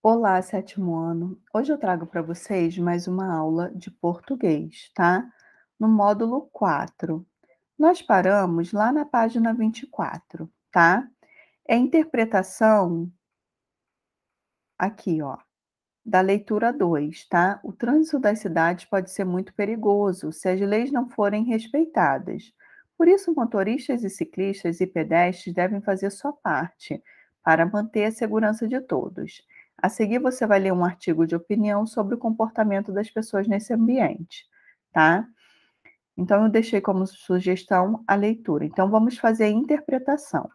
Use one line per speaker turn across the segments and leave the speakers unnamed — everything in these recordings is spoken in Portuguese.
Olá, sétimo ano. Hoje eu trago para vocês mais uma aula de português, tá? No módulo 4. Nós paramos lá na página 24, tá? É interpretação aqui, ó, da leitura 2, tá? O trânsito das cidades pode ser muito perigoso se as leis não forem respeitadas. Por isso, motoristas e ciclistas e pedestres devem fazer sua parte para manter a segurança de todos. A seguir, você vai ler um artigo de opinião sobre o comportamento das pessoas nesse ambiente, tá? Então, eu deixei como sugestão a leitura. Então, vamos fazer a interpretação.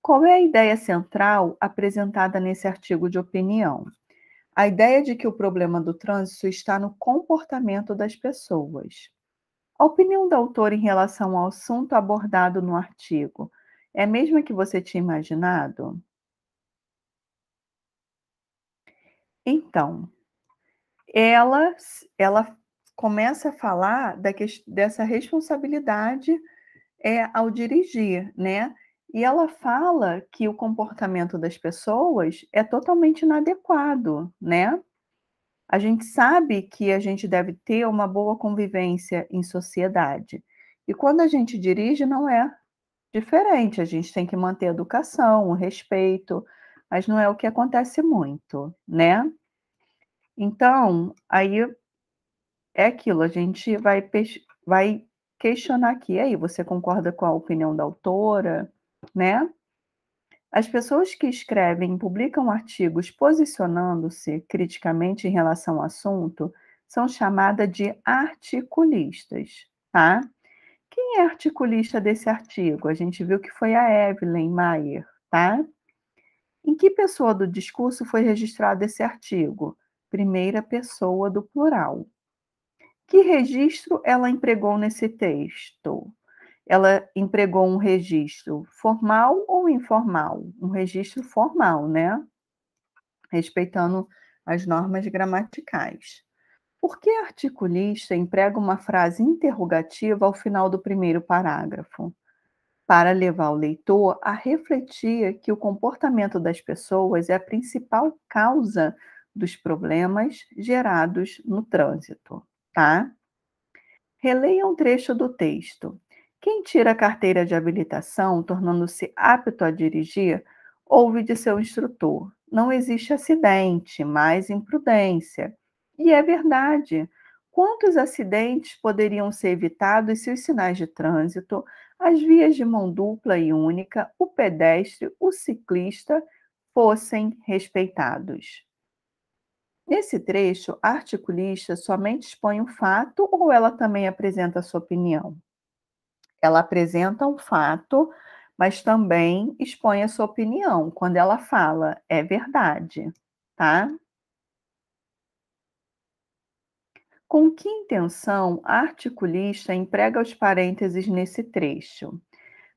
Qual é a ideia central apresentada nesse artigo de opinião? A ideia de que o problema do trânsito está no comportamento das pessoas. A opinião da autora em relação ao assunto abordado no artigo é a mesma que você tinha imaginado? Então, ela começa a falar dessa responsabilidade ao dirigir, né? E ela fala que o comportamento das pessoas é totalmente inadequado, né? A gente sabe que a gente deve ter uma boa convivência em sociedade. E quando a gente dirige, não é diferente. A gente tem que manter a educação, o respeito, mas não é o que acontece muito, né? Então, aí é aquilo, a gente vai questionar aqui. E aí, você concorda com a opinião da autora, né? As pessoas que escrevem e publicam artigos posicionando-se criticamente em relação ao assunto são chamadas de articulistas, tá? Quem é articulista desse artigo? A gente viu que foi a Evelyn Mayer, tá? Em que pessoa do discurso foi registrado esse artigo? Primeira pessoa do plural. Que registro ela empregou nesse texto? Ela empregou um registro formal ou informal? Um registro formal, né? Respeitando as normas gramaticais. Por que articulista emprega uma frase interrogativa ao final do primeiro parágrafo? Para levar o leitor a refletir que o comportamento das pessoas é a principal causa dos problemas gerados no trânsito, tá? Releia um trecho do texto. Quem tira a carteira de habilitação, tornando-se apto a dirigir, ouve de seu instrutor: não existe acidente, mas imprudência. E é verdade. Quantos acidentes poderiam ser evitados se os sinais de trânsito, as vias de mão dupla e única, o pedestre, o ciclista fossem respeitados? Nesse trecho, a articulista somente expõe um fato ou ela também apresenta a sua opinião? Ela apresenta um fato, mas também expõe a sua opinião. Quando ela fala, é verdade, tá? Com que intenção a articulista emprega os parênteses nesse trecho?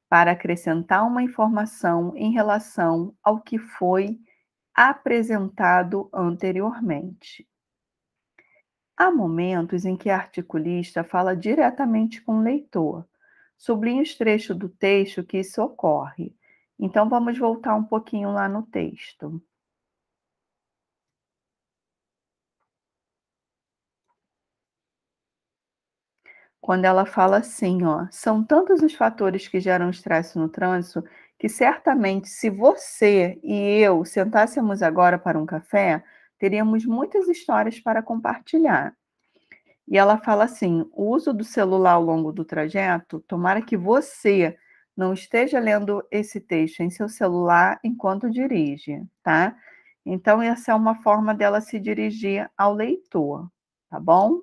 Para acrescentar uma informação em relação ao que foi apresentado anteriormente. Há momentos em que a articulista fala diretamente com o leitor. Sublinhe os trechos do texto que isso ocorre. Então, vamos voltar um pouquinho lá no texto. Quando ela fala assim, ó, são tantos os fatores que geram estresse no trânsito que certamente se você e eu sentássemos agora para um café, teríamos muitas histórias para compartilhar. E ela fala assim: o uso do celular ao longo do trajeto, tomara que você não esteja lendo esse texto em seu celular enquanto dirige, tá? Então, essa é uma forma dela se dirigir ao leitor, tá bom?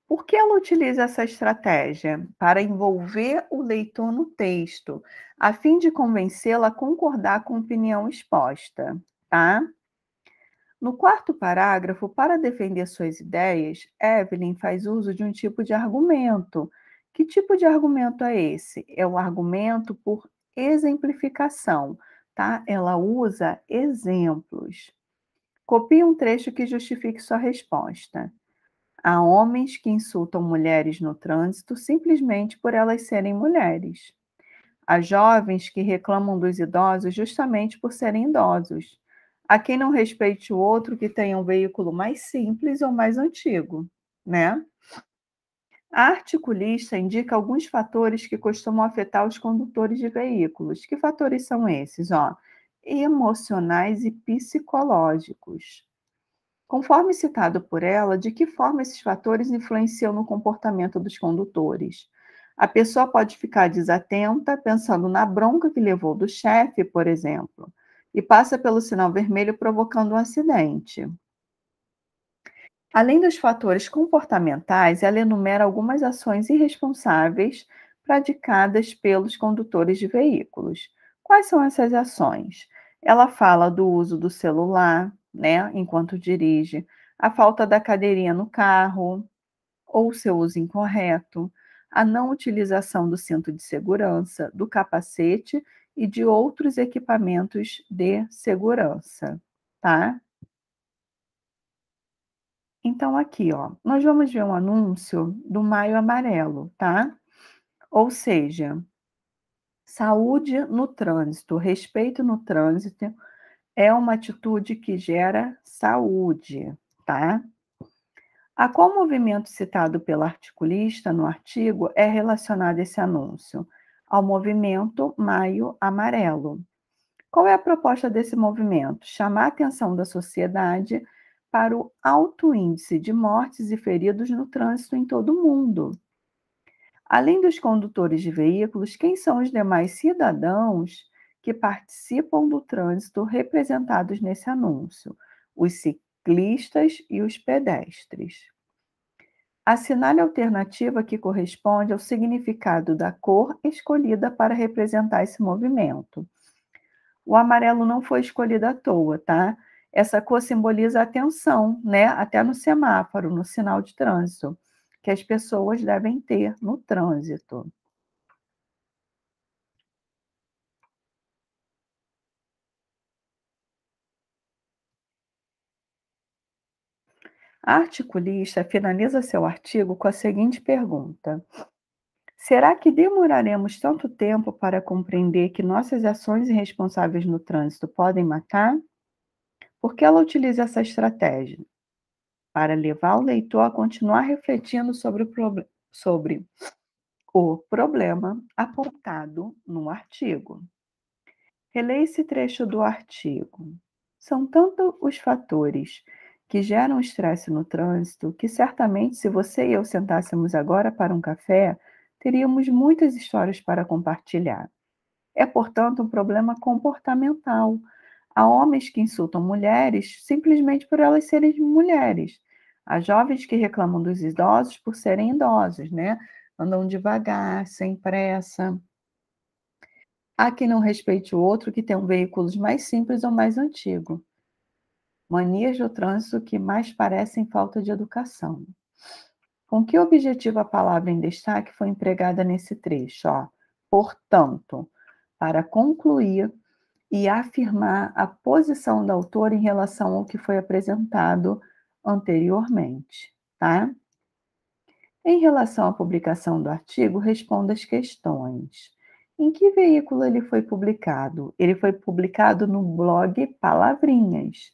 Por que ela utiliza essa estratégia? Para envolver o leitor no texto, a fim de convencê-la a concordar com a opinião exposta, tá? No quarto parágrafo, para defender suas ideias, Evelyn faz uso de um tipo de argumento. Que tipo de argumento é esse? É o argumento por exemplificação, tá? Ela usa exemplos. Copie um trecho que justifique sua resposta. Há homens que insultam mulheres no trânsito simplesmente por elas serem mulheres. Há jovens que reclamam dos idosos justamente por serem idosos. Há quem não respeite o outro que tenha um veículo mais simples ou mais antigo, né? A articulista indica alguns fatores que costumam afetar os condutores de veículos. Que fatores são esses? Ó, emocionais e psicológicos. Conforme citado por ela, de que forma esses fatores influenciam no comportamento dos condutores? A pessoa pode ficar desatenta, pensando na bronca que levou do chefe, por exemplo, e passa pelo sinal vermelho provocando um acidente. Além dos fatores comportamentais, ela enumera algumas ações irresponsáveis praticadas pelos condutores de veículos. Quais são essas ações? Ela fala do uso do celular, né, enquanto dirige, a falta da cadeirinha no carro, ou seu uso incorreto, a não utilização do cinto de segurança, do capacete e de outros equipamentos de segurança, tá? Então aqui, ó, nós vamos ver um anúncio do Maio Amarelo, tá? Ou seja, saúde no trânsito, respeito no trânsito é uma atitude que gera saúde, tá? A qual movimento citado pela articulista no artigo é relacionado esse anúncio? Ao movimento Maio Amarelo. Qual é a proposta desse movimento? Chamar a atenção da sociedade para o alto índice de mortes e feridos no trânsito em todo o mundo. Além dos condutores de veículos, quem são os demais cidadãos que participam do trânsito representados nesse anúncio? Os ciclistas e os pedestres. Assinale a alternativa que corresponde ao significado da cor escolhida para representar esse movimento. O amarelo não foi escolhido à toa, tá? Essa cor simboliza a atenção, né? Até no semáforo, no sinal de trânsito, que as pessoas devem ter no trânsito. A articulista finaliza seu artigo com a seguinte pergunta: será que demoraremos tanto tempo para compreender que nossas ações irresponsáveis no trânsito podem matar? Por que ela utiliza essa estratégia? Para levar o leitor a continuar refletindo sobre o problema apontado no artigo. Releia esse trecho do artigo. São tanto os fatores que geram estresse no trânsito que certamente, se você e eu sentássemos agora para um café, teríamos muitas histórias para compartilhar. É, portanto, um problema comportamental. Há homens que insultam mulheres simplesmente por elas serem mulheres. Há jovens que reclamam dos idosos por serem idosos, né? Andam devagar, sem pressa. Há quem não respeite o outro que tem um veículo mais simples ou mais antigo. Manias do trânsito que mais parecem falta de educação. Com que objetivo a palavra em destaque foi empregada nesse trecho? Ó, portanto, para concluir e afirmar a posição da autora em relação ao que foi apresentado anteriormente, tá? Em relação à publicação do artigo, responda as questões. Em que veículo ele foi publicado? Ele foi publicado no blog Palavrinhas.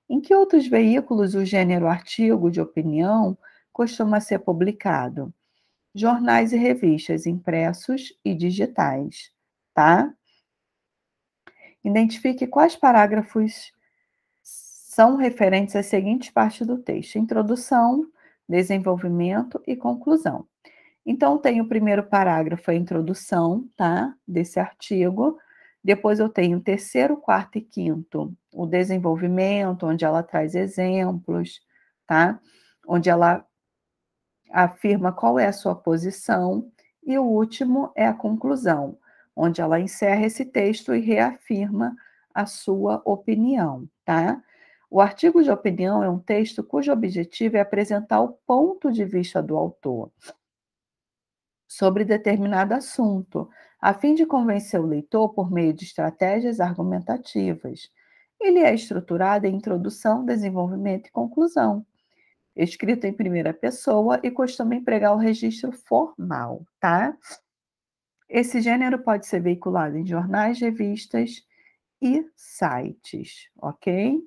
Em que outros veículos o gênero artigo de opinião costuma ser publicado? Jornais e revistas impressos e digitais, tá? Identifique quais parágrafos são referentes às seguintes partes do texto: introdução, desenvolvimento e conclusão. Então, tem o primeiro parágrafo, a introdução, tá? Desse artigo. Depois eu tenho o terceiro, quarto e quinto, o desenvolvimento, onde ela traz exemplos, tá? Onde ela afirma qual é a sua posição. E o último é a conclusão, onde ela encerra esse texto e reafirma a sua opinião, tá? O artigo de opinião é um texto cujo objetivo é apresentar o ponto de vista do autor sobre determinado assunto, a fim de convencer o leitor por meio de estratégias argumentativas. Ele é estruturado em introdução, desenvolvimento e conclusão, escrito em primeira pessoa e costuma empregar o registro formal, tá? Esse gênero pode ser veiculado em jornais, revistas e sites, ok?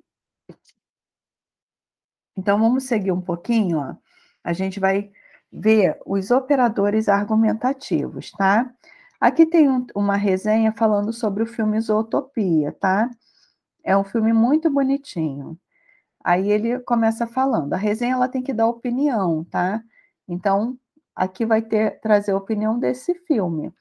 Então vamos seguir um pouquinho, ó. A gente vai ver os operadores argumentativos, tá? Aqui tem uma resenha falando sobre o filme Zootopia, tá? É um filme muito bonitinho. Aí ele começa falando, a resenha ela tem que dar opinião, tá? Então, aqui vai trazer a opinião desse filme.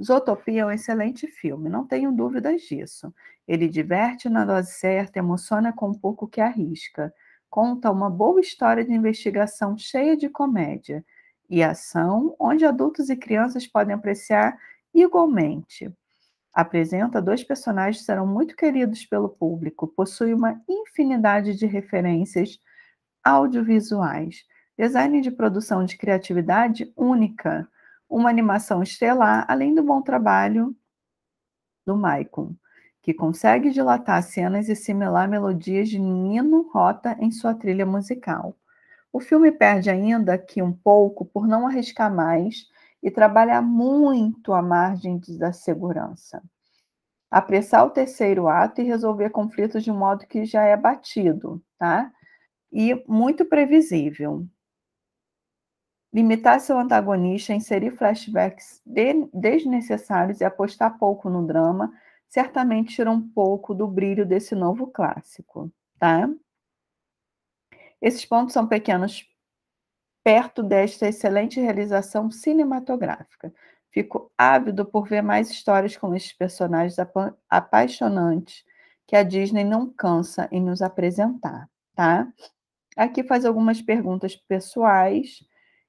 Zootopia é um excelente filme, não tenho dúvidas disso. Ele diverte na dose certa, emociona com um pouco que arrisca. Conta uma boa história de investigação cheia de comédia e ação, onde adultos e crianças podem apreciar igualmente. Apresenta dois personagens que serão muito queridos pelo público, possui uma infinidade de referências audiovisuais, design de produção de criatividade única, uma animação estelar, além do bom trabalho do Maicon, que consegue dilatar cenas e simular melodias de Nino Rota em sua trilha musical. O filme perde ainda aqui um pouco por não arriscar mais e trabalhar muito à margem da segurança. Apressar o terceiro ato e resolver conflitos de um modo que já é batido, tá? E muito previsível. Limitar seu antagonista, inserir flashbacks desnecessários e apostar pouco no drama, certamente tira um pouco do brilho desse novo clássico, tá? Esses pontos são pequenos perto desta excelente realização cinematográfica. Fico ávido por ver mais histórias com esses personagens apaixonantes que a Disney não cansa em nos apresentar, tá? Aqui faz algumas perguntas pessoais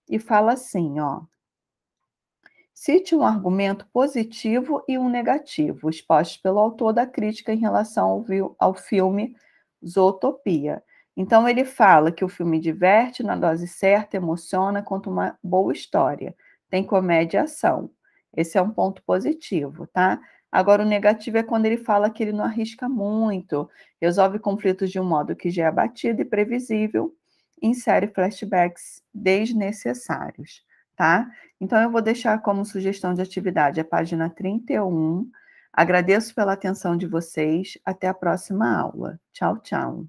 e fala assim, ó: cite um argumento positivo e um negativo, expostos pelo autor da crítica em relação ao filme Zootopia. Então, ele fala que o filme diverte na dose certa, emociona, conta uma boa história, tem comédia e ação. Esse é um ponto positivo, tá? Agora, o negativo é quando ele fala que ele não arrisca muito, resolve conflitos de um modo que já é batido e previsível, insere flashbacks desnecessários, tá? Então, eu vou deixar como sugestão de atividade a página 31. Agradeço pela atenção de vocês. Até a próxima aula. Tchau, tchau.